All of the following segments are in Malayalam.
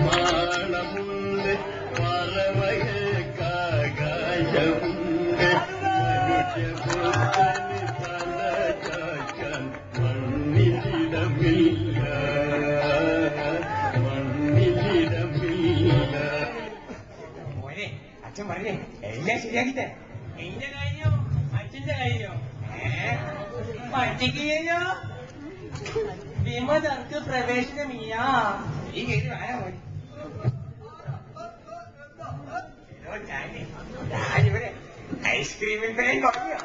മാണമുണ്ട് പറവയക്കാകാശമുണ്ട് മനുഷ്യപുത്രന് തല ചായ്ക്കാൻ മണ്ണിലിടമില്ല മണ്ണിലിടമില്ല. മോനെ അച്ഛൻ പറഞ്ഞേ എല്ലാം ശരിയാക്കിട്ടെ. എന്റെ കഴിഞ്ഞോ അച്ഛന്റെ കഴിഞ്ഞോ പട്ടിക്ക് കഴിഞ്ഞോ വിമതർക്ക് പ്രവേശനമില്ല. ഈ കഴിഞ്ഞു ആരാ മോനെ ഞാനിവിടെ ഐസ്ക്രീമിൽ പേരും കുറഞ്ഞോ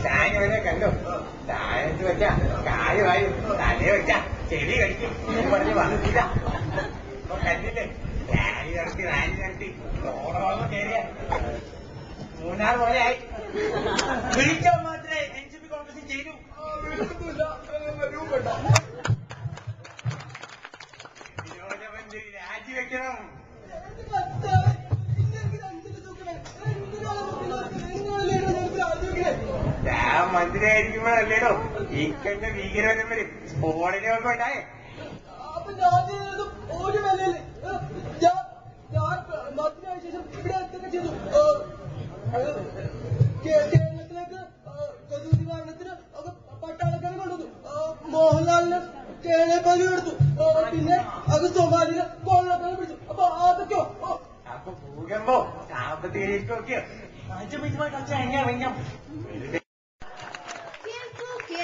ഞാനിവിടെ കണ്ടു. താഴത്ത് വെച്ചാ കാല് വായും തലേ വെച്ചാ ചെടി കഴിക്കും പറഞ്ഞ് വന്നിട്ടില്ല. അപ്പൊ കണ്ടില്ലേ റാലി നടത്തി ഓടോളം കയറിയ മൂന്നാറ് പോലെയായി. വിളിക്കാൻ മാത്രമേ NCP കോൺഗ്രസ് ചെയ്തു. വിനോദമന്ത്രി രാജിവെക്കണം. ഞാൻ മന്ത്രിയായിരിക്കുമ്പോഴല്ലേടോ ഇക്കന്റെ ഭീകരവരം വരും സ്ഫോടനമൊക്കെ ഉണ്ടായേ. അപ്പൊ ഞാൻ ഒരു വിലയില് ഞാൻ മന്ത്രിയായ ശേഷം ഇവിടെ എന്തൊക്കെ ചെയ്തു. കേരളത്തിലേക്ക് നിവാരണത്തിന് പട്ടാളക്കാരെ കൊണ്ടുവന്നു. മോഹൻലാലിന് കേരള എടുത്തു. പിന്നെ അത് സൊമാലിയിലെ കൊള്ളക്കാരെ പിടിച്ചു. അപ്പൊ അതൊക്കെയോ അപ്പൊ ഭൂകമ്പോ സാമ്പത്തിക രീതിക്കൊക്കെയോ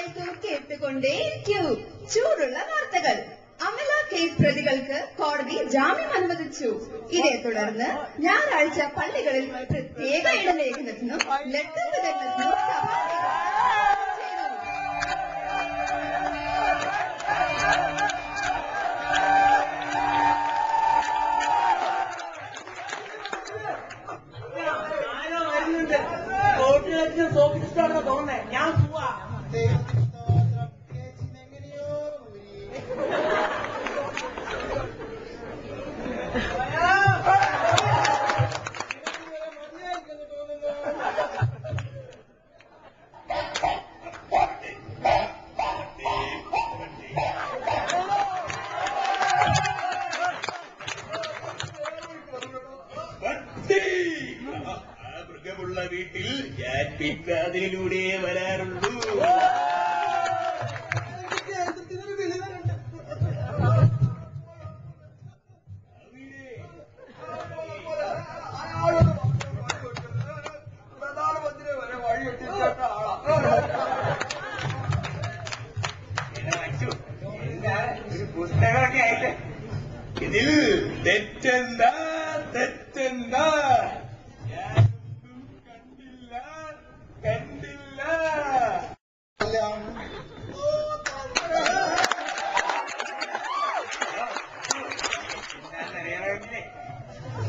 എങ്ങനെ കേട്ടുകൊണ്ടേയിരിക്കൂ ചൂടുള്ള വാർത്തകൾ. അമല കേസ് പ്രതികൾക്ക് കോടതി ജാമ്യം അനുവദിച്ചു. ഇതേ തുടർന്ന് ഞായറാഴ്ച പള്ളികളിൽ പ്രത്യേക ഇടലേഖനത്തിനും ലെറ്റർ വിതരണത്തിനും സോഫിസ്റ്റാണെന്ന് തോന്നുന്നേ. ഞാൻ പോവാ. മൃഗമുള്ള വീട്ടിൽ ഞാൻ പിൻവാതിലൂടെ വരാറുള്ളൂ. പ്രധാനമന്ത്രി വരെ വഴിയെട്ടിച്ച ആളാ. ഒരു പുസ്തകമൊക്കെ ആയിട്ട് ഇതിൽ തെറ്റെന്താ തെറ്റെന്താ കണ്ടില്ല കണ്ടില്ല. അറിയാമെങ്കിലേ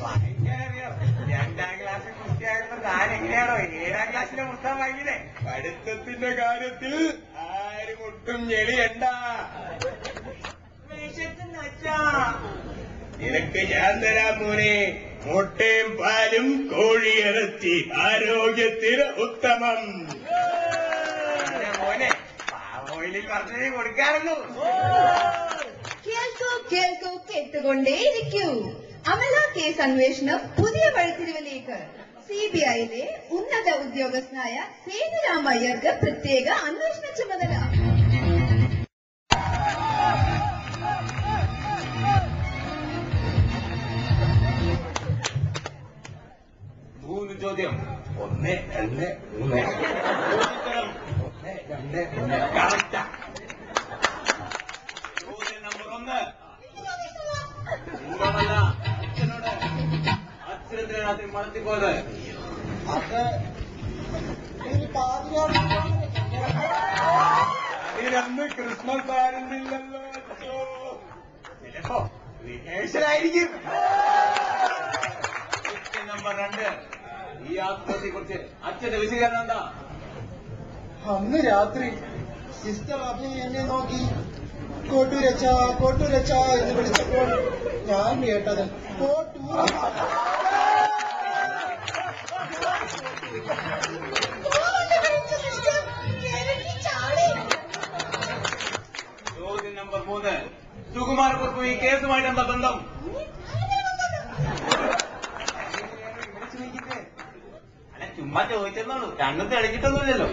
വായിക്കാനറിയോ. 2ാം ക്ലാസ് കുട്ടിയായപ്പോ താൻ എങ്ങനെയാണോ 7ാം ക്ലാസ്സിലെ പുസ്തകം വാങ്ങിയില്ലേ. പഠിത്തത്തിന്റെ കാര്യത്തിൽ ആരും ഒട്ടും ഞെളിയണ്ട. വിശക്കുന്ന വെച്ചാ നിനക്ക് ഞാൻ തരാം മോനെ. മുട്ടയും പാലും കോഴിയിറച്ചി ആരോഗ്യത്തിന് ഉത്തമം. മോനെ പാമോയിലിൽ കുറച്ചേ കൊടുക്കാറുള്ളൂ. കേൾക്കൂ കേട്ടുകൊണ്ടേയിരിക്കൂ. അമല കേസ് അന്വേഷണം പുതിയ വഴിത്തിരിവിലേക്ക്. CBIയിലെ ഉന്നത ഉദ്യോഗസ്ഥനായ സേതുരാം അയ്യർക്ക് പ്രത്യേക അന്വേഷണ ചുമതല. 3 ചോദ്യം. 1, 2, 3. 1, 2, 3. കറക്റ്റാ. ചോദ്യം നമ്പർ 1. നിങ്ങളല്ല അച്ഛനോട് അച്ഛനെതിരെ രാത്രി മടത്തിപ്പോയത്. അതിനന്ന് ക്രിസ്മസ് ആയിരുന്നില്ലല്ലോ. ചിലപ്പോ റിഹേഴ്സലായിരിക്കും. ചോദ്യം നമ്പർ 2. ഈ ആത്മഹത്യയെ കുറിച്ച് അച്ഛന്റെ വിശദീകരണം എന്താ? അന്ന് രാത്രി സിസ്റ്റർ അഭി എന്നെ നോക്കി കോട്ടൂരച്ച എന്ന് വിളിച്ചപ്പോൾ ഞാൻ കേട്ടത് കോട്ടൂർ. ഈ കേസുമായിട്ട് എന്താ ബന്ധം? അല്ല ചുമ്മാ ചോദിച്ചെന്നുള്ളൂ, രണ്ടും തെളിഞ്ഞിട്ടൊന്നുമില്ലല്ലോ.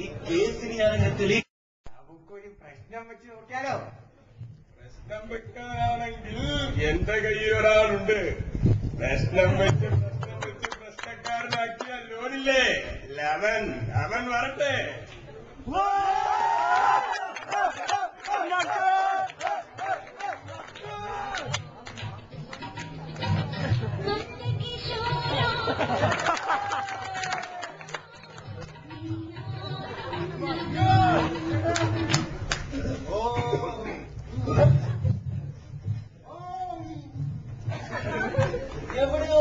ഈ കേസിന് ഞാൻ നമുക്കൊരു പ്രശ്നം വെച്ച് നോക്കിയാലോ? പ്രശ്നം വെക്കാനാണെങ്കിൽ എന്റെ കയ്യിൽ ഒരാളുണ്ട്. പ്രശ്നം വെച്ച് പ്രശ്നക്കാരനാക്കിയ ലോണില്ലേ അവൻ വരട്ടെ. എവിടെയോ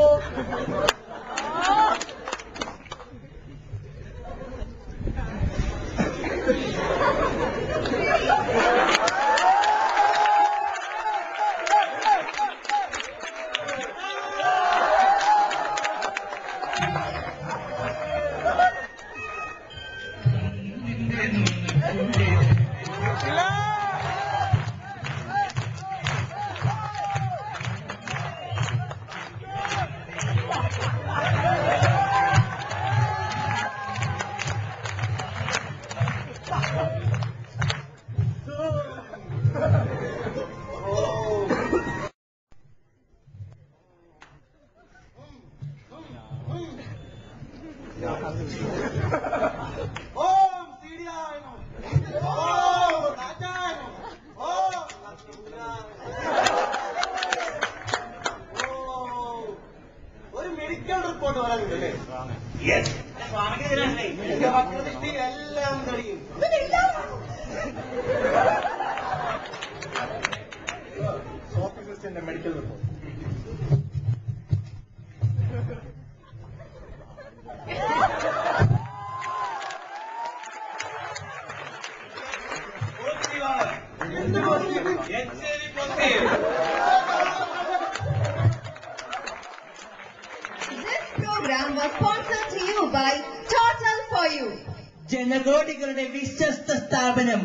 ഒരു മെഡിക്കൽ റിപ്പോർട്ട് വരാനുണ്ടല്ലേ? സ്വാമിക്ക് ഇതിനല്ലേ എന്റെ മക്കളുടെ എല്ലാം കഴിയും. ഓഫീസറിന്റെ medical report. This program was sponsored to you by Total for You. ജനകോടികളുടെ വിശ്വസ്ത സ്ഥാപനം